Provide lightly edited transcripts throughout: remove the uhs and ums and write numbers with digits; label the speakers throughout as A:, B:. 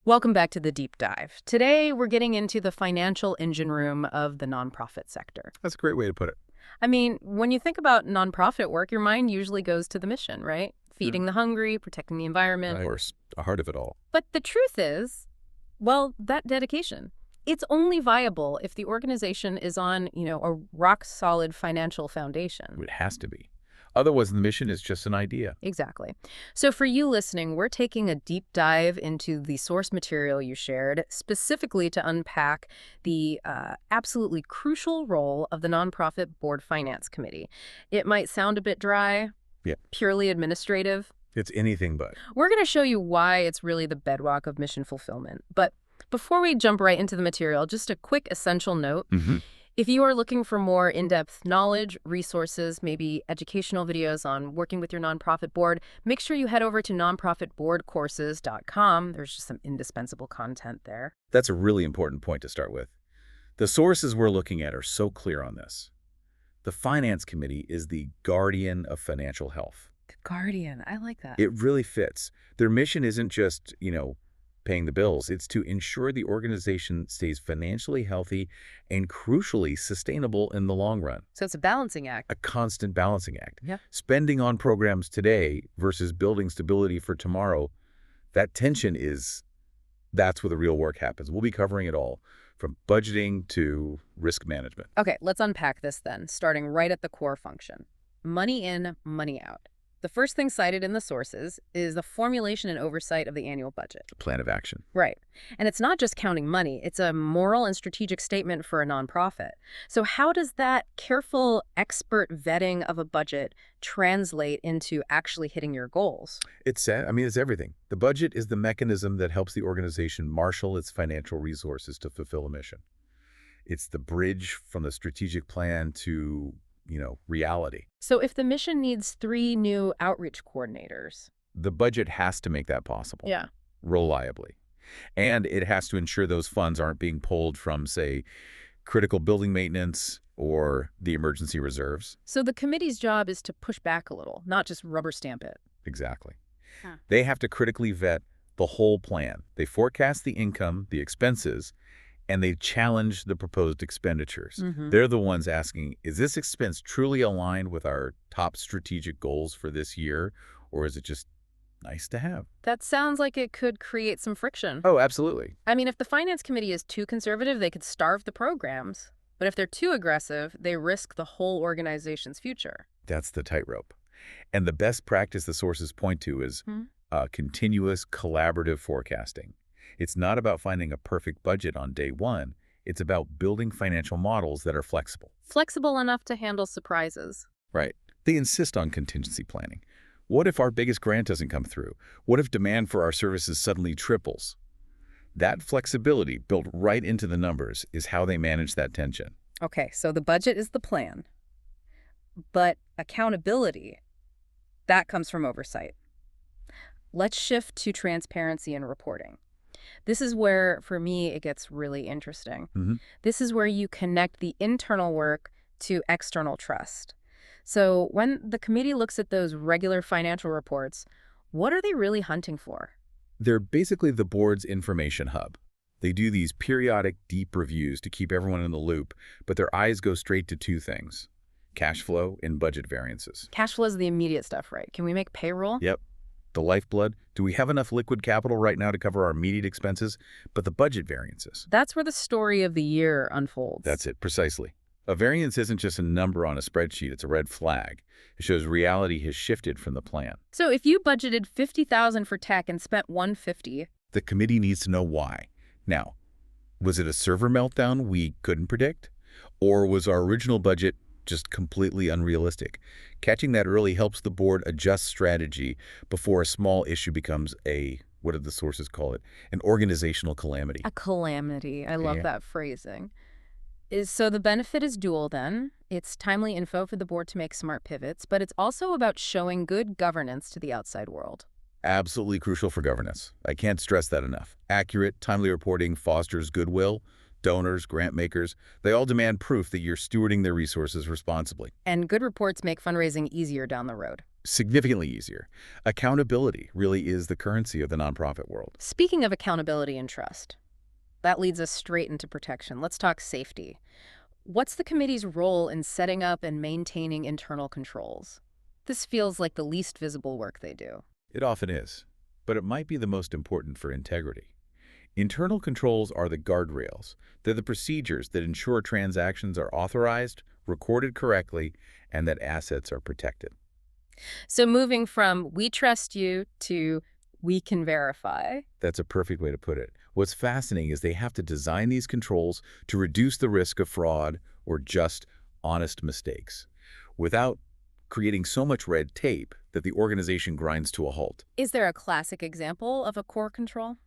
A: Welcome back to the deep dive. Today, we're getting into the financial engine room of the nonprofit sector.
B: That's a great way to put it.
A: I mean, when you think about nonprofit work, your mind usually goes to the mission, right? Feeding the hungry, protecting the environment.
B: Of course, the heart of it all.
A: But the truth is, well, that dedication, it's only viable if the organization is on, a rock-solid financial foundation.
B: It has to be. Otherwise, the mission is just an idea.
A: Exactly. So for you listening, we're taking a deep dive into the source material you shared, specifically to unpack the absolutely crucial role of the Nonprofit Board Finance Committee. It might sound a bit dry, purely administrative.
B: It's anything but.
A: We're going to show you why it's really the bedrock of mission fulfillment. But before we jump right into the material, just a quick essential note. If you are looking for more in-depth knowledge, resources, maybe educational videos on working with your nonprofit board, make sure you head over to Nonprofit.Courses.com. There's just some indispensable content there.
B: That's a really important point to start with. The sources we're looking at are so clear on this. The Finance Committee is the guardian of financial health.
A: The guardian, I like that.
B: It really fits. Their mission isn't just, paying the bills. It's to ensure the organization stays financially healthy and, crucially, sustainable in the long run.
A: So it's a balancing act.
B: A constant balancing act.
A: Yeah.
B: Spending on programs today versus building stability for tomorrow, that tension that's where the real work happens. We'll be covering it all, from budgeting to risk management.
A: Okay, let's unpack this then, starting right at the core function. Money in, money out. The first thing cited in the sources is the formulation and oversight of the annual budget.
B: Plan of action.
A: Right. And it's not just counting money. It's a moral and strategic statement for a nonprofit. So how does that careful expert vetting of a budget translate into actually hitting your goals?
B: It's everything. The budget is the mechanism that helps the organization marshal its financial resources to fulfill a mission. It's the bridge from the strategic plan to reality.
A: So if the mission needs 3 new outreach coordinators,
B: the budget has to make that possible.
A: Yeah.
B: Reliably. And it has to ensure those funds aren't being pulled from, say, critical building maintenance or the emergency reserves.
A: So the committee's job is to push back a little, not just rubber stamp it.
B: Exactly. They have to critically vet the whole plan. They forecast the income, the expenses, and they challenge the proposed expenditures. They're the ones asking, is this expense truly aligned with our top strategic goals for this year, or is it just nice to have?
A: That sounds like it could create some friction.
B: Oh, absolutely.
A: I mean, if the Finance Committee is too conservative, they could starve the programs. But if they're too aggressive, they risk the whole organization's future.
B: That's the tightrope. And the best practice the sources point to is continuous collaborative forecasting. It's not about finding a perfect budget on day one. It's about building financial models that are flexible.
A: Flexible enough to handle surprises.
B: Right. They insist on contingency planning. What if our biggest grant doesn't come through? What if demand for our services suddenly triples? That flexibility built right into the numbers is how they manage that tension.
A: Okay, so the budget is the plan. But accountability, that comes from oversight. Let's shift to transparency and reporting. This is where, for me, it gets really interesting. This is where you connect the internal work to external trust. So when the committee looks at those regular financial reports, what are they really hunting for?
B: They're basically the board's information hub. They do these periodic, deep reviews to keep everyone in the loop, but their eyes go straight to 2 things: cash flow and budget variances.
A: Cash flow is the immediate stuff, right? Can we make payroll?
B: Yep. The lifeblood. Do we have enough liquid capital right now to cover our immediate expenses? But the budget variances.
A: That's where the story of the year unfolds.
B: That's it, precisely. A variance isn't just a number on a spreadsheet. It's a red flag. It shows reality has shifted from the plan.
A: So if you budgeted $50,000 for tech and spent $150,000,
B: the committee needs to know why. Now, was it a server meltdown we couldn't predict? Or was our original budget just completely unrealistic? Catching that early helps the board adjust strategy before a small issue becomes what did the sources call it? An organizational calamity.
A: A calamity. I love that phrasing. So the benefit is dual then. It's timely info for the board to make smart pivots, but it's also about showing good governance to the outside world.
B: Absolutely crucial for governance. I can't stress that enough. Accurate, timely reporting fosters goodwill. Donors, grant makers, they all demand proof that you're stewarding their resources responsibly.
A: And good reports make fundraising easier down the road.
B: Significantly easier. Accountability really is the currency of the nonprofit world.
A: Speaking of accountability and trust, that leads us straight into protection. Let's talk safety. What's the committee's role in setting up and maintaining internal controls? This feels like the least visible work they do.
B: It often is, but it might be the most important for integrity. Internal controls are the guardrails. They're the procedures that ensure transactions are authorized, recorded correctly, and that assets are protected.
A: So moving from "we trust you" to "we can verify."
B: That's a perfect way to put it. What's fascinating is they have to design these controls to reduce the risk of fraud or just honest mistakes without creating so much red tape that the organization grinds to a halt.
A: Is there a classic example of a core control?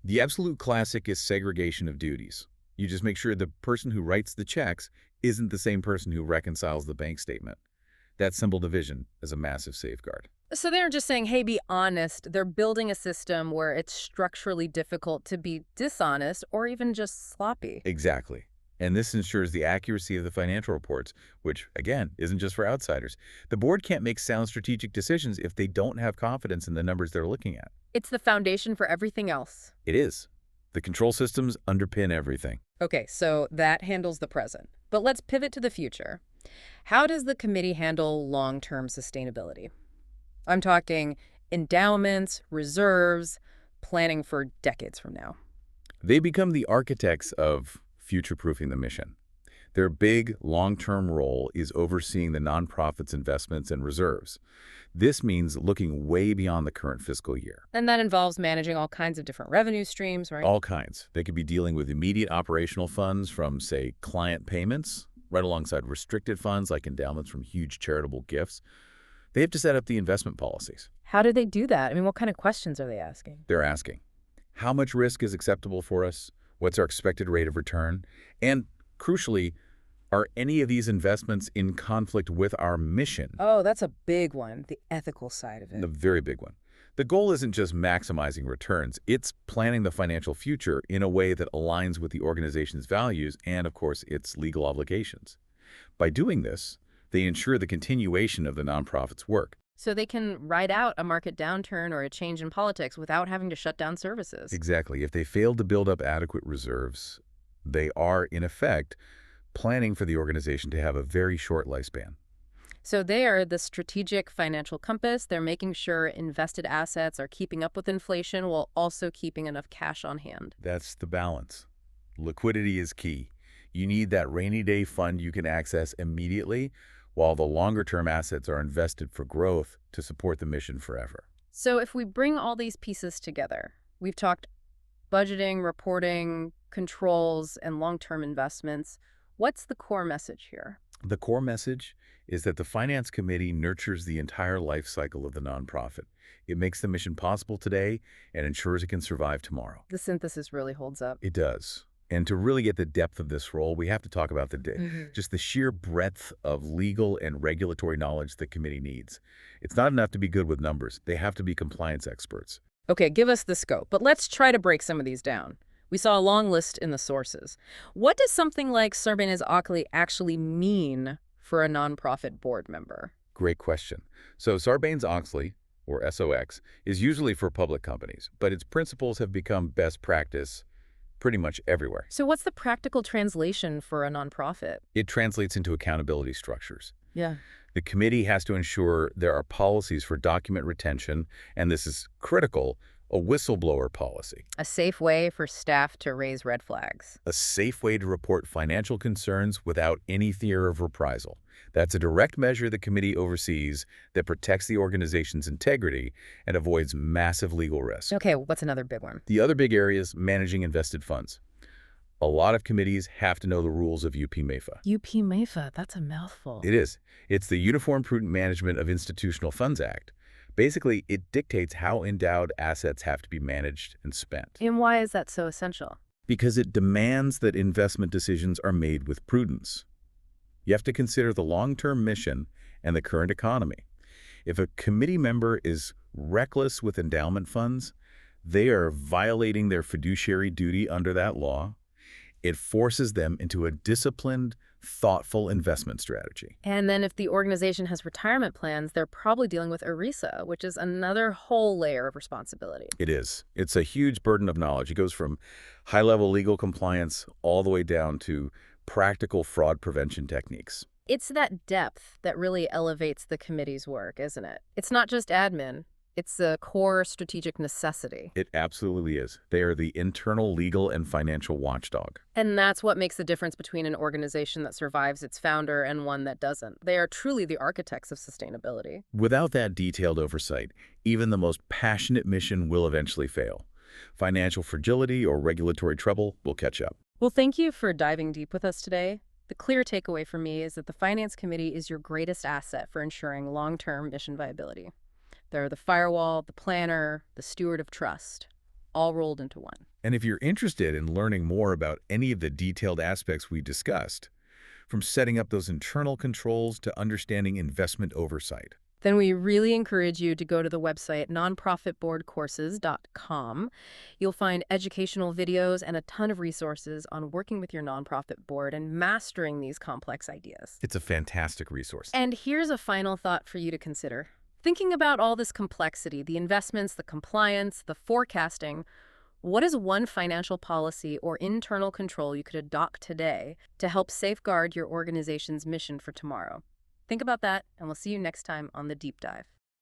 B: The absolute classic is segregation of duties. You just make sure the person who writes the checks isn't the same person who reconciles the bank statement. That simple division is a massive safeguard.
A: So they're just saying, hey, be honest. They're building a system where it's structurally difficult to be dishonest or even just sloppy.
B: Exactly. And this ensures the accuracy of the financial reports, which, again, isn't just for outsiders. The board can't make sound strategic decisions if they don't have confidence in the numbers they're looking at.
A: It's the foundation for everything else.
B: It is. The control systems underpin everything.
A: Okay, so that handles the present. But let's pivot to the future. How does the committee handle long-term sustainability? I'm talking endowments, reserves, planning for decades from now.
B: They become the architects of future-proofing the mission. Their big, long-term role is overseeing the nonprofit's investments and reserves. This means looking way beyond the current fiscal year.
A: And that involves managing all kinds of different revenue streams, right?
B: All kinds. They could be dealing with immediate operational funds from, say, client payments, right alongside restricted funds like endowments from huge charitable gifts. They have to set up the investment policies.
A: How do they do that? I mean, what kind of questions are they asking?
B: They're asking, how much risk is acceptable for us? What's our expected rate of return? And crucially, are any of these investments in conflict with our mission?
A: Oh, that's a big one, the ethical side of it.
B: A very big one. The goal isn't just maximizing returns, it's planning the financial future in a way that aligns with the organization's values and, of course, its legal obligations. By doing this, they ensure the continuation of the nonprofit's work.
A: So they can ride out a market downturn or a change in politics without having to shut down services.
B: Exactly. If they fail to build up adequate reserves, they are, in effect, planning for the organization to have a very short lifespan.
A: So they are the strategic financial compass. They're making sure invested assets are keeping up with inflation while also keeping enough cash on hand.
B: That's the balance. Liquidity is key. You need that rainy day fund you can access immediately, while the longer-term assets are invested for growth to support the mission forever.
A: So if we bring all these pieces together, we've talked budgeting, reporting, controls, and long-term investments. What's the core message here?
B: The core message is that the Finance Committee nurtures the entire life cycle of the nonprofit. It makes the mission possible today and ensures it can survive tomorrow.
A: The synthesis really holds up.
B: It does. And to really get the depth of this role, we have to talk about just the sheer breadth of legal and regulatory knowledge the committee needs. It's not enough to be good with numbers. They have to be compliance experts.
A: Okay, give us the scope, but let's try to break some of these down. We saw a long list in the sources. What does something like Sarbanes-Oxley actually mean for a nonprofit board member?
B: Great question. So Sarbanes-Oxley, or SOX, is usually for public companies, but its principles have become best practice pretty much everywhere.
A: So what's the practical translation for a nonprofit?
B: It translates into accountability structures.
A: Yeah.
B: The committee has to ensure there are policies for document retention, and this is critical, a whistleblower policy.
A: A safe way for staff to raise red flags.
B: A safe way to report financial concerns without any fear of reprisal. That's a direct measure the committee oversees that protects the organization's integrity and avoids massive legal risk.
A: Okay, what's another big one?
B: The other big area is managing invested funds. A lot of committees have to know the rules of UP-MEFA.
A: UP-MEFA, that's a mouthful.
B: It is. It's the Uniform Prudent Management of Institutional Funds Act. Basically, it dictates how endowed assets have to be managed and spent.
A: And why is that so essential?
B: Because it demands that investment decisions are made with prudence. You have to consider the long-term mission and the current economy. If a committee member is reckless with endowment funds, they are violating their fiduciary duty under that law. It forces them into a disciplined, thoughtful investment strategy.
A: And then if the organization has retirement plans, they're probably dealing with ERISA, which is another whole layer of responsibility.
B: It is. It's a huge burden of knowledge. It goes from high-level legal compliance all the way down to practical fraud prevention techniques.
A: It's that depth that really elevates the committee's work, isn't it? It's not just admin. It's a core strategic necessity.
B: It absolutely is. They are the internal legal and financial watchdog.
A: And that's what makes the difference between an organization that survives its founder and one that doesn't. They are truly the architects of sustainability.
B: Without that detailed oversight, even the most passionate mission will eventually fail. Financial fragility or regulatory trouble will catch up.
A: Well, thank you for diving deep with us today. The clear takeaway for me is that the Finance Committee is your greatest asset for ensuring long-term mission viability. They're the firewall, the planner, the steward of trust, all rolled into one.
B: And if you're interested in learning more about any of the detailed aspects we discussed, from setting up those internal controls to understanding investment oversight,
A: Then we really encourage you to go to the website Nonprofit.Courses.com. You'll find educational videos and a ton of resources on working with your nonprofit board and mastering these complex ideas.
B: it's a fantastic resource.
A: And here's a final thought for you to consider. Thinking about all this complexity, the investments, the compliance, the forecasting, what is one financial policy or internal control you could adopt today to help safeguard your organization's mission for tomorrow? Think about that, and we'll see you next time on The Deep Dive.